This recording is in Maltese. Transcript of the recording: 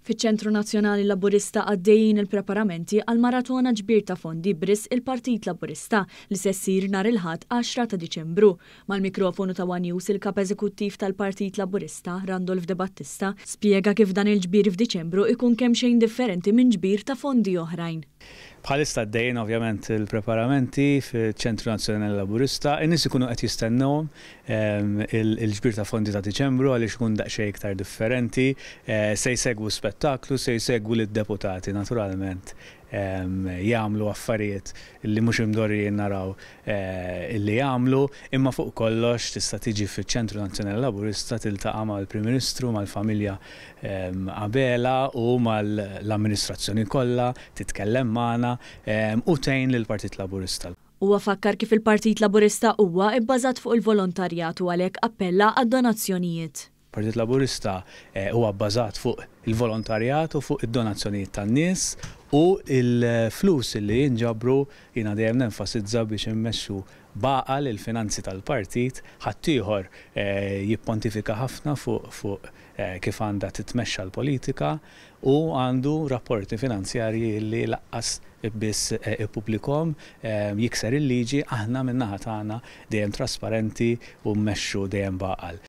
Fiċ-Ċentru Nazzjonali Laburista għaddejjin il-preparamenti għal maratona ġbir ta' fondi bris il-Partit Laburista li se ssir nhar il-Ħadd 10 ta' Diċembru. Mal-mikrofonu ta' One News il-Kap Eżekuttiv tal-Partit Laburista, Randolph De Battista, spjega kif dan il-ġbir f'Diċembru ikun kemm xejn differenti minn ġbir ta' fondi oħrajn. Bħalissa għaddejjin ovvjament il-preparamenti fiċ-Ċentru Nazzjonali Laburista, in-nies ikunu qed jistennewhom il-ġbir ta' fondi ta' Diċembru għaliex ikun daqsxejn iktar differenti, se jsegwu spettaklu, se jsegwu lid-deputati naturalment jagħmlu affarijiet li mhux imdorrijin naraw illi jagħmlu, imma fuq kollox tista' tiġi fiċ-Ċentru Nazzjonali Laburista tiltaqa' mal-Prim Ministru, mal-familja qabela u mal-amministrazzjoni kollha, titkellem magħna u tgħin lill-Partit Laburista. Huwa fakkar kif il-Partit Laburista huwa bbażat fuq il-volontarjat u għalhekk appella għad-donazzjonijiet. Il-Partit Laburista huwa bbażat fuq il-volontarjat u fuq id-donazzjonijiet tan-nies u il-flus li jinġabru jiena dejjem nenfasizza biex immexxu baqa' lill-finanzi tal-partit ħaddieħor jippontifika ħafna fuq kif għandha titmexxa l-politika u għandu rapporti finanzjarji li laqqas biss ippubblikhom jikser il-liġi aħna min-naħa tagħna dejjem trasparenti u mmexxu dejjem baqal.